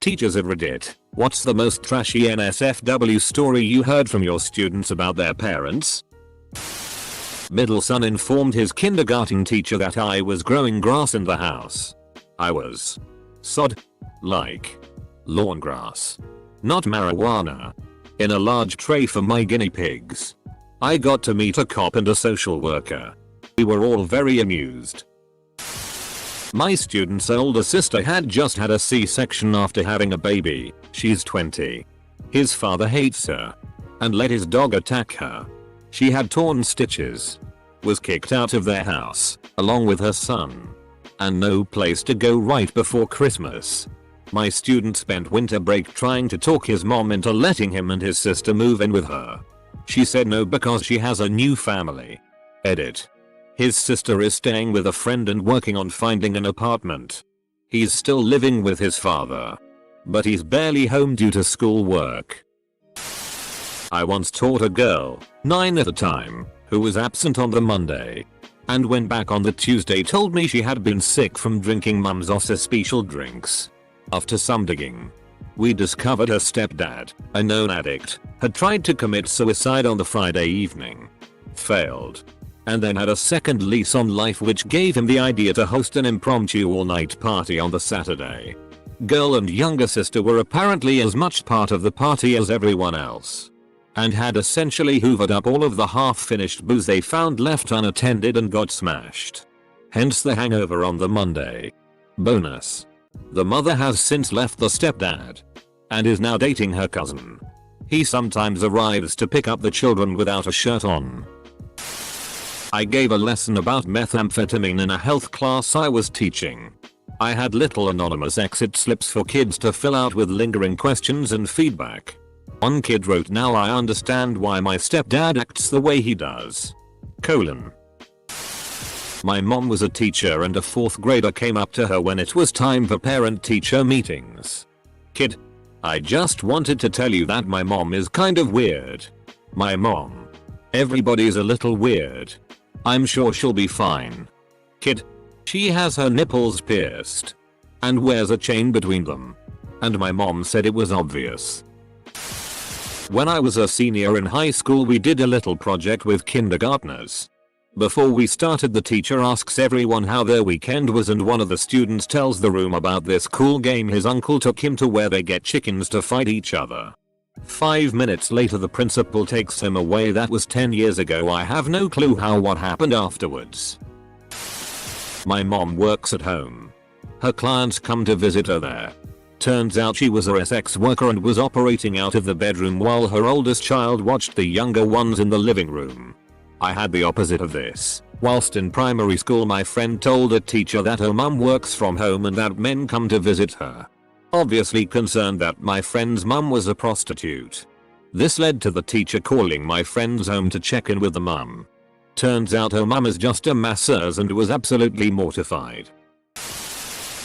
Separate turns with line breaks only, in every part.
Teachers of Reddit, what's the most trashy NSFW story you heard from your students about their parents? Middle son informed his kindergarten teacher that I was growing grass in the house. I was sod, like lawn grass, not marijuana, in a large tray for my guinea pigs. I got to meet a cop and a social worker. We were all very amused. My student's older sister had just had a C-section after having a baby. She's 20. His father hates her and let his dog attack her. She had torn stitches, was kicked out of their house, along with her son, and no place to go right before Christmas. My student spent winter break trying to talk his mom into letting him and his sister move in with her. She said no because she has a new family. Edit. His sister is staying with a friend and working on finding an apartment. He's still living with his father, but he's barely home due to school work. I once taught a girl, 9 at the time, who was absent on the Monday, and when back on the Tuesday told me she had been sick from drinking mum's Ossa special drinks. After some digging, we discovered her stepdad, a known addict, had tried to commit suicide on the Friday evening. Failed. And then had a second lease on life, which gave him the idea to host an impromptu all-night party on the Saturday. Girl and younger sister were apparently as much part of the party as everyone else, and had essentially hoovered up all of the half-finished booze they found left unattended and got smashed. Hence the hangover on the Monday. Bonus: the mother has since left the stepdad and is now dating her cousin. He sometimes arrives to pick up the children without a shirt on. I gave a lesson about methamphetamine in a health class I was teaching. I had little anonymous exit slips for kids to fill out with lingering questions and feedback. One kid wrote, "Now I understand why my stepdad acts the way he does. : My mom was a teacher and a 4th grader came up to her when it was time for parent-teacher meetings. Kid: I just wanted to tell you that my mom is kind of weird. My mom. Everybody's a little weird. I'm sure she'll be fine. Kid: she has her nipples pierced and wears a chain between them. And my mom said it was obvious." When I was a senior in high school, we did a little project with kindergartners. Before we started, the teacher asks everyone how their weekend was, and one of the students tells the room about this cool game his uncle took him to where they get chickens to fight each other. 5 minutes later the principal takes him away. That was 10 years ago. I have no clue what happened afterwards. My mom works at home. Her clients come to visit her there. Turns out she was a sex worker and was operating out of the bedroom while her oldest child watched the younger ones in the living room. I had the opposite of this. Whilst in primary school, my friend told a teacher that her mum works from home and that men come to visit her. Obviously concerned that my friend's mum was a prostitute. This led to the teacher calling my friend's home to check in with the mum. Turns out her mum is just a masseuse and was absolutely mortified.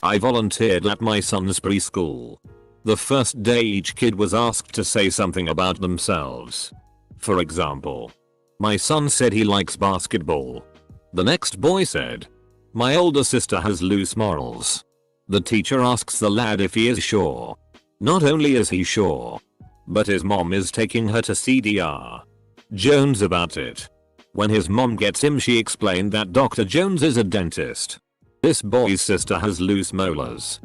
I volunteered at my son's preschool. The first day each kid was asked to say something about themselves. For example, my son said he likes basketball. The next boy said, "My older sister has loose morals." The teacher asks the lad if he is sure. Not only is he sure, but his mom is taking her to CDR Jones about it. When his mom gets him, she explained that Dr. Jones is a dentist. This boy's sister has loose molars.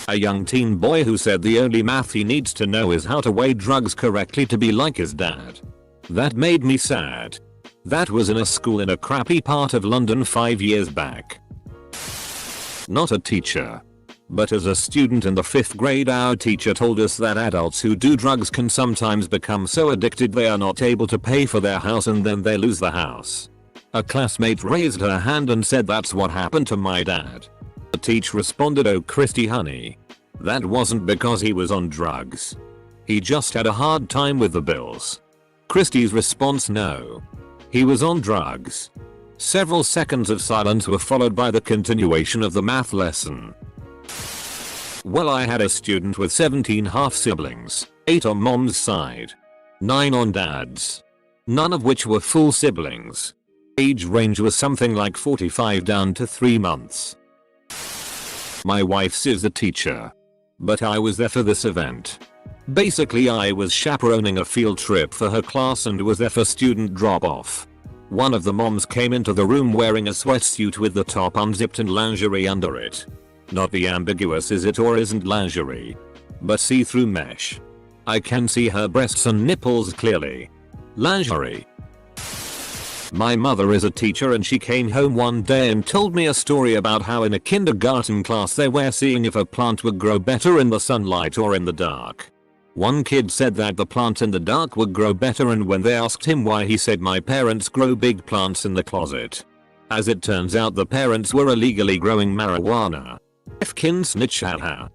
A young teen boy who said the only math he needs to know is how to weigh drugs correctly to be like his dad. That made me sad. That was in a school in a crappy part of London 5 years back. Not a teacher, but as a student in the 5th grade, our teacher told us that adults who do drugs can sometimes become so addicted they are not able to pay for their house and then they lose the house. A classmate raised her hand and said, "That's what happened to my dad." The teacher responded, "Oh Christy honey, that wasn't because he was on drugs. He just had a hard time with the bills." Christy's response, "No, he was on drugs." Several seconds of silence were followed by the continuation of the math lesson. Well, I had a student with 17 half-siblings, 8 on mom's side, 9 on dad's, none of which were full siblings. Age range was something like 45 down to 3 months. My wife's is a teacher. But I was there for this event. Basically I was chaperoning a field trip for her class and was there for student drop off. One of the moms came into the room wearing a sweatsuit with the top unzipped and lingerie under it. Not the ambiguous is it or isn't lingerie, but see-through mesh. I can see her breasts and nipples clearly. Lingerie. My mother is a teacher and she came home one day and told me a story about how in a kindergarten class they were seeing if a plant would grow better in the sunlight or in the dark. One kid said that the plant in the dark would grow better, and when they asked him why, he said, "My parents grow big plants in the closet." As it turns out, the parents were illegally growing marijuana. Fkin snitch haha.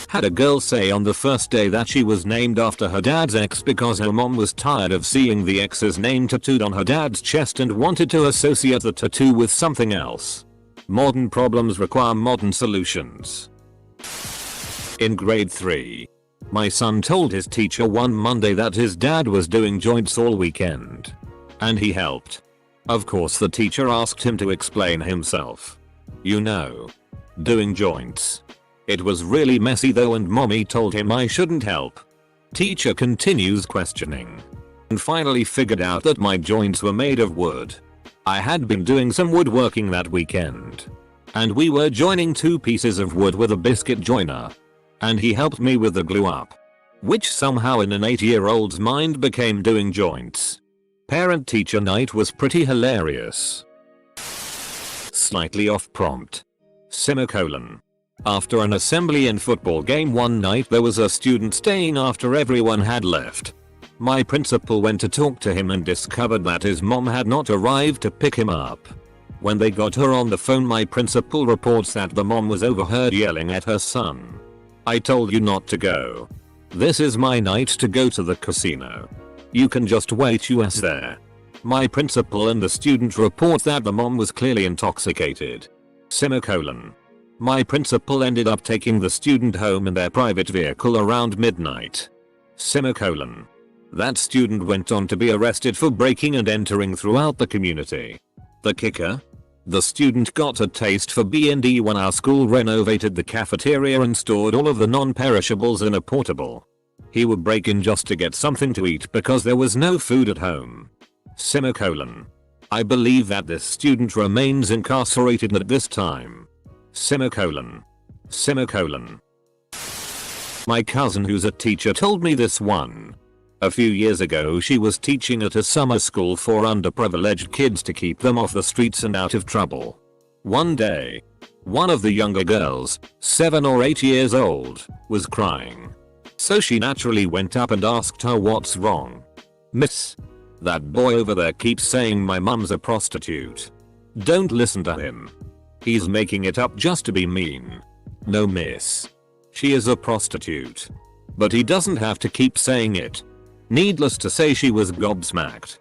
Had a girl say on the first day that she was named after her dad's ex because her mom was tired of seeing the ex's name tattooed on her dad's chest and wanted to associate the tattoo with something else. Modern problems require modern solutions. In grade 3. My son told his teacher one Monday that his dad was doing joints all weekend. And he helped. Of course the teacher asked him to explain himself. You know. Doing joints. It was really messy though, and mommy told him I shouldn't help. Teacher continues questioning. And finally figured out that my joints were made of wood. I had been doing some woodworking that weekend. And we were joining 2 pieces of wood with a biscuit joiner. And he helped me with the glue up. Which somehow in an 8-year-old's mind became doing joints. Parent-teacher night was pretty hilarious. Slightly off prompt. Semicolon. After an assembly and football game one night, there was a student staying after everyone had left. My principal went to talk to him and discovered that his mom had not arrived to pick him up. When they got her on the phone, my principal reports that the mom was overheard yelling at her son. "I told you not to go. This is my night to go to the casino. You can just wait US there." My principal and the student report that the mom was clearly intoxicated. Semicolon. My principal ended up taking the student home in their private vehicle around midnight. Semicolon. That student went on to be arrested for breaking and entering throughout the community. The kicker? The student got a taste for B&D when our school renovated the cafeteria and stored all of the non-perishables in a portable. He would break in just to get something to eat because there was no food at home. Semicolon. I believe that this student remains incarcerated at this time. Semicolon. Semicolon. My cousin, who's a teacher, told me this one. A few years ago she was teaching at a summer school for underprivileged kids to keep them off the streets and out of trouble. One day, one of the younger girls, 7 or 8 years old, was crying. So she naturally went up and asked her what's wrong. "Miss, that boy over there keeps saying my mum's a prostitute. Don't listen to him. He's making it up just to be mean." "No miss. She is a prostitute. But he doesn't have to keep saying it." Needless to say, she was gobsmacked.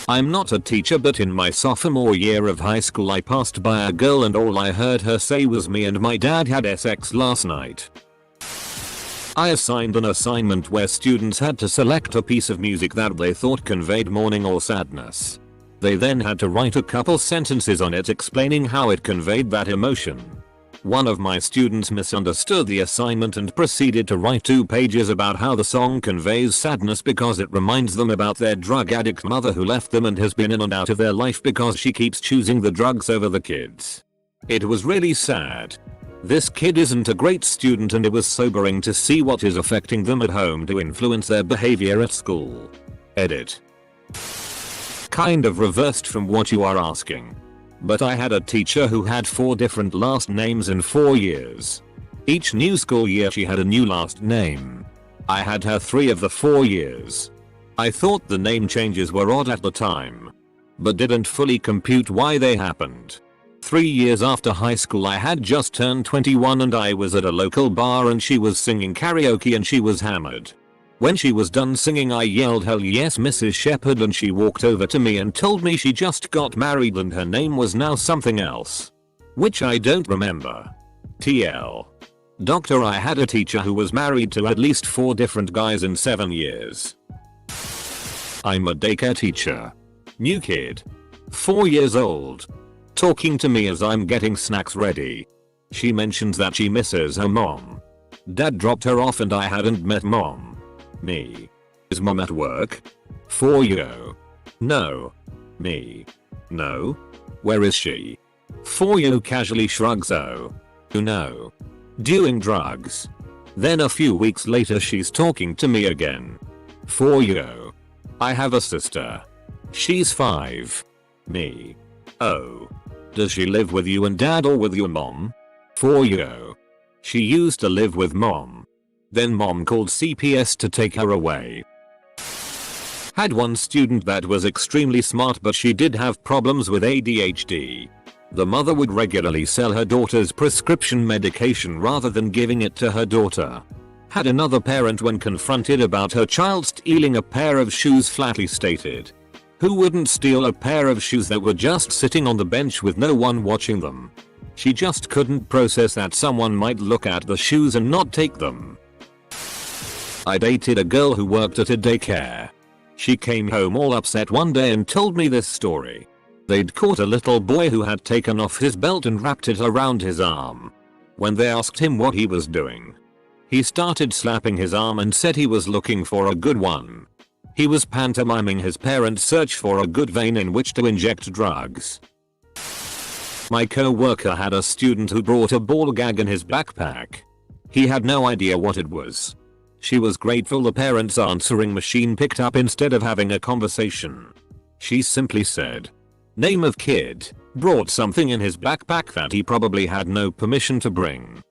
I'm not a teacher, but in my sophomore year of high school I passed by a girl and all I heard her say was, "Me and my dad had sex last night." I assigned an assignment where students had to select a piece of music that they thought conveyed mourning or sadness. They then had to write a couple sentences on it explaining how it conveyed that emotion. One of my students misunderstood the assignment and proceeded to write 2 pages about how the song conveys sadness because it reminds them about their drug addict mother who left them and has been in and out of their life because she keeps choosing the drugs over the kids. It was really sad. This kid isn't a great student, and it was sobering to see what is affecting them at home to influence their behavior at school. Edit. Kind of reversed from what you are asking. But I had a teacher who had 4 different last names in 4 years. Each new school year she had a new last name. I had her 3 of the 4 years. I thought the name changes were odd at the time, but didn't fully compute why they happened. 3 years after high school I had just turned 21 and I was at a local bar and she was singing karaoke and she was hammered. When she was done singing I yelled, "Hell yes, Mrs. Shepherd," and she walked over to me and told me she just got married and her name was now something else. Which I don't remember. TL. Doctor, I had a teacher who was married to at least 4 different guys in 7 years. I'm a daycare teacher. New kid. 4 years old. Talking to me as I'm getting snacks ready. She mentions that she misses her mom. Dad dropped her off and I hadn't met mom. Me. Is mom at work? For you. No. Me. No. Where is she? For you casually shrugs. Oh. No. Doing drugs. Then a few weeks later she's talking to me again. For you. I have a sister. She's 5. Me. Oh. Does she live with you and dad or with your mom? For you. She used to live with mom. Then mom called CPS to take her away. Had one student that was extremely smart, but she did have problems with ADHD. The mother would regularly sell her daughter's prescription medication rather than giving it to her daughter. Had another parent, when confronted about her child stealing a pair of shoes, flatly stated, "Who wouldn't steal a pair of shoes that were just sitting on the bench with no one watching them?" She just couldn't process that someone might look at the shoes and not take them. I dated a girl who worked at a daycare. She came home all upset one day and told me this story. They'd caught a little boy who had taken off his belt and wrapped it around his arm. When they asked him what he was doing, he started slapping his arm and said he was looking for a good one. He was pantomiming his parents' search for a good vein in which to inject drugs. My co-worker had a student who brought a ball gag in his backpack. He had no idea what it was. She was grateful the parents' answering machine picked up instead of having a conversation. She simply said, "Name of kid, brought something in his backpack that he probably had no permission to bring."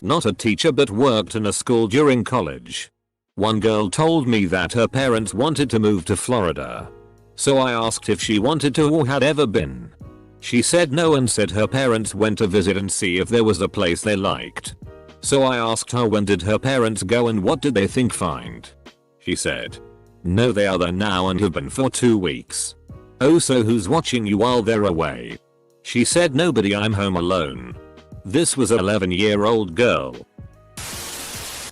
Not a teacher but worked in a school during college. One girl told me that her parents wanted to move to Florida. So I asked if she wanted to or had ever been. She said no and said her parents went to visit and see if there was a place they liked. So I asked her when did her parents go and what did they think find. She said, "No, they are there now and have been for 2 weeks." "Oh, so who's watching you while they're away?" She said, "Nobody, I'm home alone." This was an 11-year-old girl.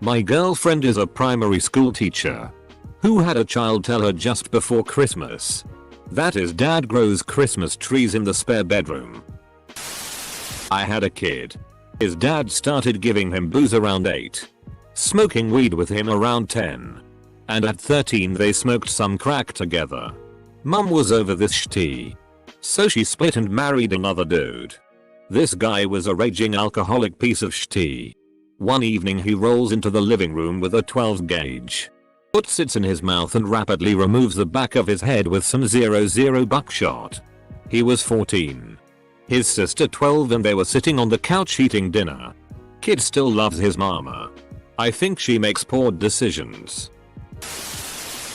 My girlfriend is a primary school teacher who had a child tell her just before Christmas that his dad grows Christmas trees in the spare bedroom. I had a kid. His dad started giving him booze around 8, smoking weed with him around 10, and at 13 they smoked some crack together. Mum was over this shitty, so she split and married another dude. This guy was a raging alcoholic piece of shitty. One evening he rolls into the living room with a 12 gauge, puts it in his mouth and rapidly removes the back of his head with some 00 buckshot. He was 14. His sister 12 and they were sitting on the couch eating dinner. Kid still loves his mama. I think she makes poor decisions.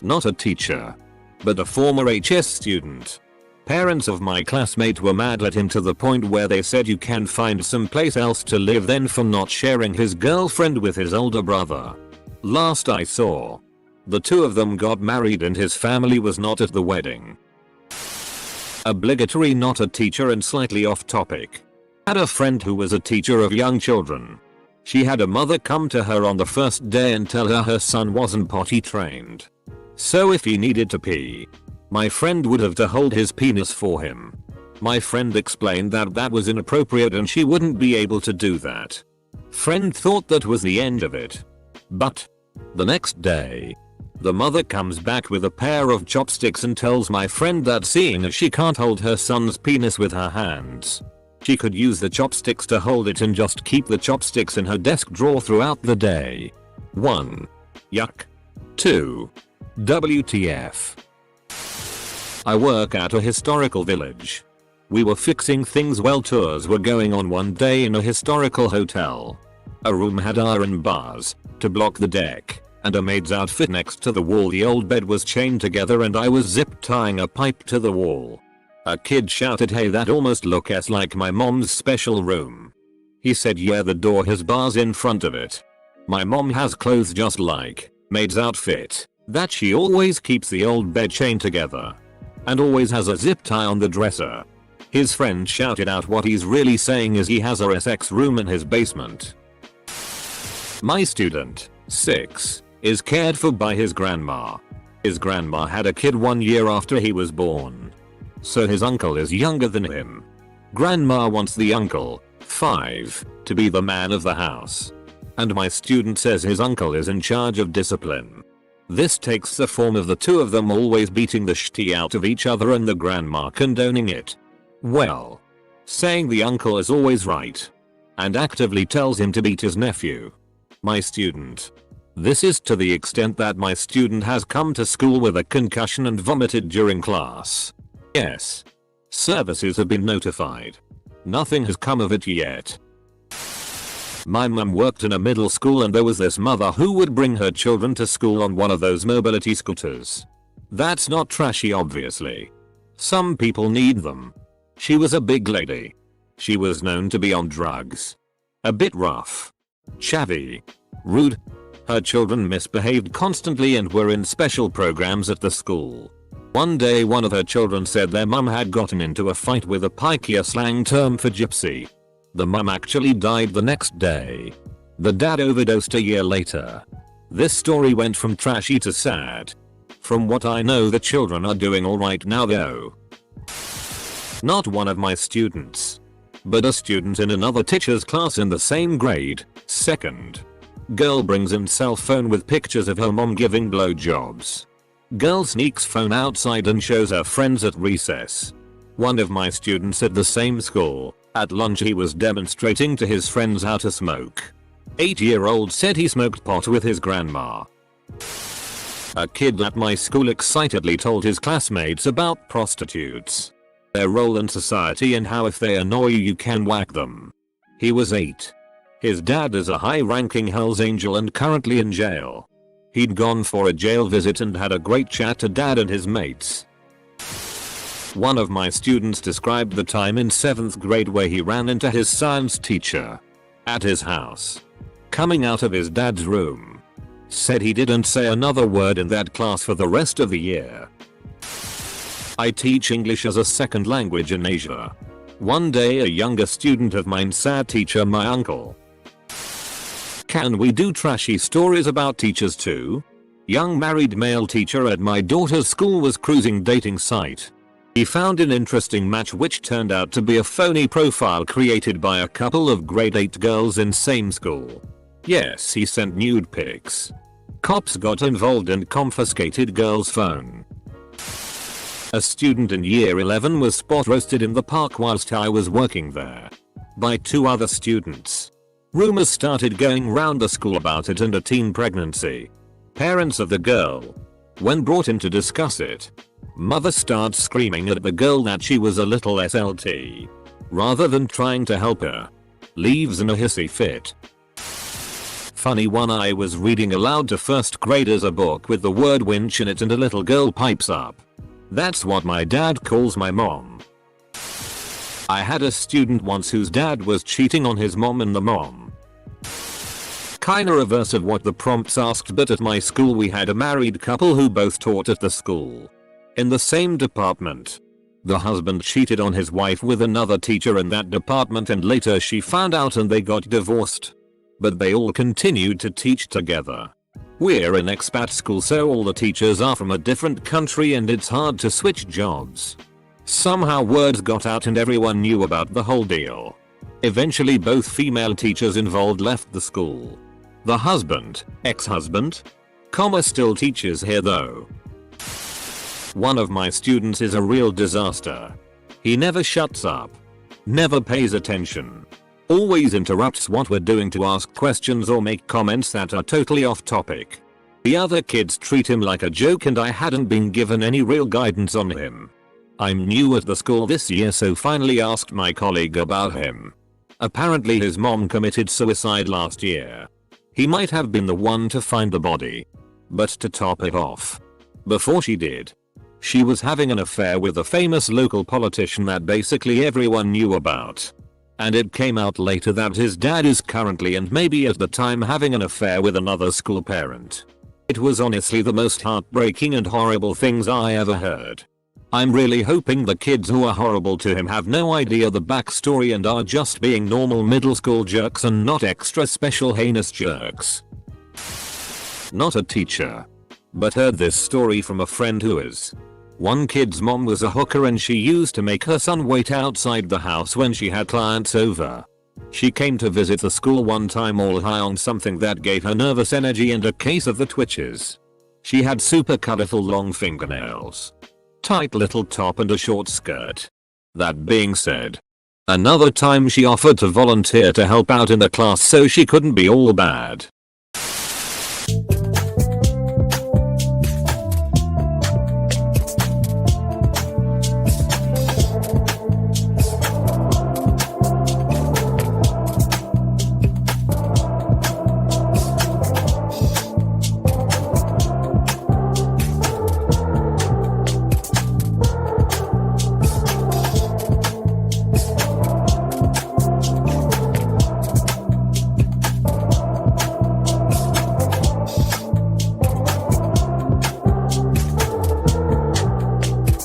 Not a teacher, but a former HS student. Parents of my classmate were mad at him to the point where they said you can find someplace else to live then for not sharing his girlfriend with his older brother. Last I saw, the two of them got married and his family was not at the wedding. Obligatory not a teacher and slightly off topic. Had a friend who was a teacher of young children. She had a mother come to her on the first day and tell her son wasn't potty trained. So if he needed to pee, my friend would have to hold his penis for him. My friend explained that that was inappropriate and she wouldn't be able to do that. Friend thought that was the end of it. But the next day, the mother comes back with a pair of chopsticks and tells my friend that seeing as she can't hold her son's penis with her hands, she could use the chopsticks to hold it and just keep the chopsticks in her desk drawer throughout the day. 1. Yuck. 2. WTF. I work at a historical village. We were fixing things while tours were going on one day in a historical hotel. A room had iron bars to block the deck, and a maid's outfit next to the wall. The old bed was chained together and I was zip tying a pipe to the wall. A kid shouted, "Hey, that almost looks like my mom's special room." He said, "Yeah, the door has bars in front of it. My mom has clothes just like maid's outfit that she always keeps the old bed chained together and always has a zip tie on the dresser." His friend shouted out what he's really saying is he has a SX room in his basement. My student, 6, is cared for by his grandma. His grandma had a kid 1 year after he was born, so his uncle is younger than him. Grandma wants the uncle, 5. To be the man of the house. And my student says his uncle is in charge of discipline. This takes the form of the two of them always beating the shit out of each other and the grandma condoning it. Well, saying the uncle is always right. And actively tells him to beat his nephew. My student. This is to the extent that my student has come to school with a concussion and vomited during class. Yes. Services have been notified. Nothing has come of it yet. My mum worked in a middle school and there was this mother who would bring her children to school on one of those mobility scooters. That's not trashy obviously. Some people need them. She was a big lady. She was known to be on drugs. A bit rough. Chavvy. Rude. Her children misbehaved constantly and were in special programs at the school. One day one of her children said their mum had gotten into a fight with a Paikia slang term for gypsy. The mum actually died the next day. The dad overdosed a year later. This story went from trashy to sad. From what I know the children are doing alright now though. Not one of my students. But a student in another teacher's class in the same grade, 2nd. Girl brings in cell phone with pictures of her mom giving blowjobs. Girl sneaks phone outside and shows her friends at recess. One of my students at the same school, at lunch he was demonstrating to his friends how to smoke. 8-year-old said he smoked pot with his grandma. A kid at my school excitedly told his classmates about prostitutes. Their role in society and how if they annoy you can whack them. He was 8. His dad is a high-ranking Hells Angel and currently in jail. He'd gone for a jail visit and had a great chat to dad and his mates. One of my students described the time in 7th grade where he ran into his science teacher. At his house. Coming out of his dad's room. Said he didn't say another word in that class for the rest of the year. I teach English as a second language in Asia. One day a younger student of mine said teacher my uncle. Can we do trashy stories about teachers too? Young married male teacher at my daughter's school was cruising dating site. He found an interesting match which turned out to be a phony profile created by a couple of grade 8 girls in same school. Yes, he sent nude pics. Cops got involved and confiscated girl's phone. A student in year 11 was spot roasted in the park whilst I was working there. By 2 other students. Rumors started going round the school about it and a teen pregnancy. Parents of the girl. When brought in to discuss it. Mother starts screaming at the girl that she was a little SLT. Rather than trying to help her. Leaves in a hissy fit. Funny one, I was reading aloud to first graders a book with the word winch in it and a little girl pipes up. That's what my dad calls my mom. I had a student once whose dad was cheating on his mom and the mom. Kinda reverse of what the prompts asked, but at my school we had a married couple who both taught at the school. In the same department. The husband cheated on his wife with another teacher in that department and later she found out and they got divorced. But they all continued to teach together. We're an expat school so all the teachers are from a different country and it's hard to switch jobs. Somehow words got out and everyone knew about the whole deal. Eventually both female teachers involved left the school. The husband, ex-husband, still teaches here though. One of my students is a real disaster. He never shuts up. Never pays attention. Always interrupts what we're doing to ask questions or make comments that are totally off topic. The other kids treat him like a joke and I hadn't been given any real guidance on him. I'm new at the school this year so finally asked my colleague about him. Apparently his mom committed suicide last year. He might have been the one to find the body. But to top it off. Before she did. She was having an affair with a famous local politician that basically everyone knew about. And it came out later that his dad is currently and maybe at the time having an affair with another school parent. It was honestly the most heartbreaking and horrible things I ever heard. I'm really hoping the kids who are horrible to him have no idea the backstory and are just being normal middle school jerks and not extra special heinous jerks. Not a teacher. But heard this story from a friend who is. One kid's mom was a hooker and she used to make her son wait outside the house when she had clients over. She came to visit the school one time all high on something that gave her nervous energy and a case of the twitches. She had super colorful long fingernails, tight little top and a short skirt. That being said, another time she offered to volunteer to help out in the class so she couldn't be all bad.